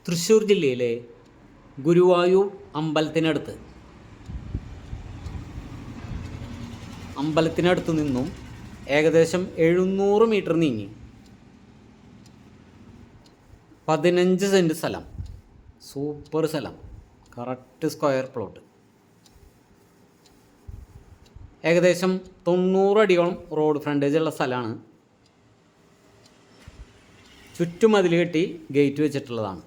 തൃശ്ശൂർ ജില്ലയിലെ ഗുരുവായൂർ അമ്പലത്തിനടുത്ത് നിന്നും ഏകദേശം 700 മീറ്റർ നീങ്ങി 15 സെൻറ്റ് സ്ഥലം, സൂപ്പർ സ്ഥലം, കറക്റ്റ് സ്ക്വയർ പ്ലോട്ട്, ഏകദേശം 90 അടിയോളം റോഡ് ഫ്രണ്ടേജ് ഉള്ള സ്ഥലമാണ്. ചുറ്റുമതിൽ കെട്ടി ഗേറ്റ് വെച്ചിട്ടുള്ളതാണ്.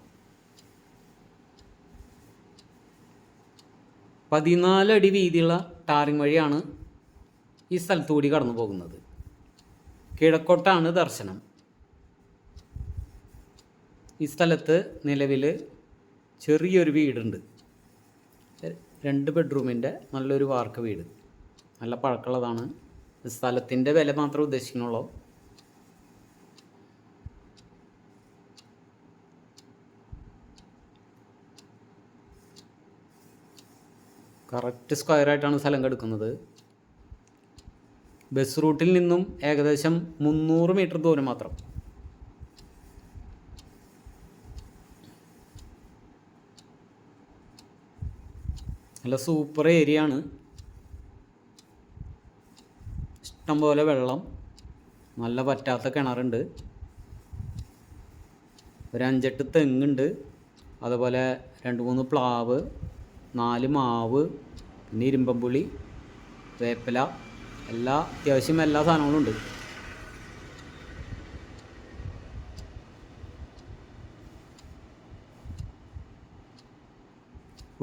14 അടി വീതിയുള്ള ടാറിങ് വഴിയാണ് ഈ സ്ഥലത്തുകൂടി കടന്നു പോകുന്നത്. കിഴക്കോട്ടാണ് ദർശനം. ഈ സ്ഥലത്ത് നിലവിൽ ചെറിയൊരു വീടുണ്ട്, 2 ബെഡ്റൂമിൻ്റെ നല്ലൊരു വാർക്ക വീട്, നല്ല പഴക്കമുള്ളതാണ്. സ്ഥലത്തിൻ്റെ വില മാത്രമേ ഉദ്ദേശിക്കുന്നുള്ളൂ. കറക്റ്റ് സ്ക്വയറായിട്ടാണ് സ്ഥലം കിടക്കുന്നത്. ബസ് റൂട്ടിൽ നിന്നും ഏകദേശം 300 മീറ്റർ ദൂരം മാത്രം. നല്ല സൂപ്പർ ഏരിയ ആണ്. ഇഷ്ടംപോലെ വെള്ളം, നല്ല പറ്റാത്ത കിണറുണ്ട്, ഒരു 5-8 തെങ്ങുണ്ട്, അതുപോലെ 2-3 പ്ലാവ്, 4 മാവ്, പിന്നെ ഇരുമ്പമ്പുളി, വേപ്പില, അത്യാവശ്യം എല്ലാ സാധനങ്ങളും ഉണ്ട്.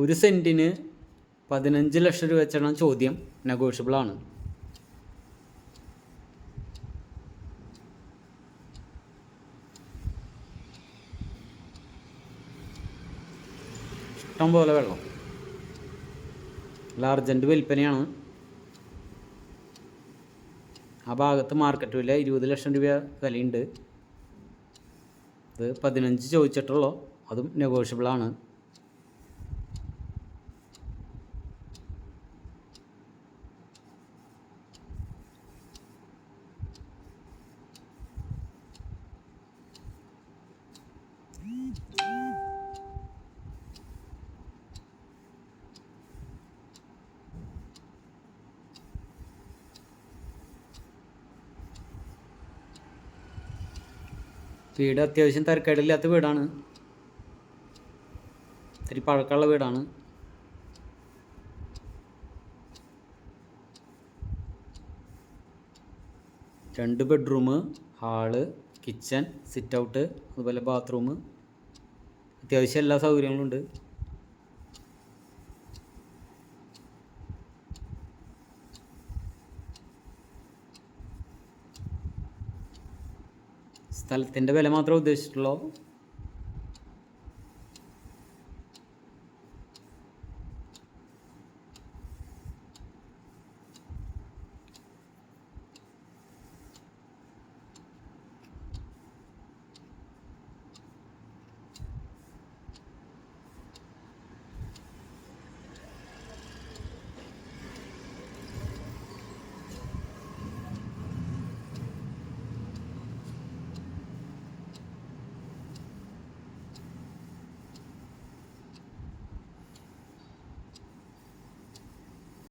ഒരു സെൻറ്റിന് 15 ലക്ഷം രൂപ വെച്ചാണ് ചോദ്യം. നെഗോഷ്യബിളാണ്. ഇഷ്ടം പോലെ വെള്ളം, നല്ല അർജൻറ്റ് വിൽപ്പനയാണ്. ആ ഭാഗത്ത് മാർക്കറ്റ് വില 20 ലക്ഷം രൂപ വിലയുണ്ട്. ഇത് 15 ചോദിച്ചിട്ടുള്ളൂ, അതും നെഗോഷ്യബിളാണ്. വീട് അത്യാവശ്യം തരക്കേടില്ലാത്ത വീടാണ്, ഇത്തിരി പഴക്കമുള്ള വീടാണ്. രണ്ട് bedroom, hall, kitchen, sit out, അതുപോലെ ബാത്റൂം, അത്യാവശ്യം എല്ലാ സൗകര്യങ്ങളും ഉണ്ട്. സ്ഥലത്തിൻ്റെ വില മാത്രമേ ഉദ്ദേശിച്ചിട്ടുള്ളൂ.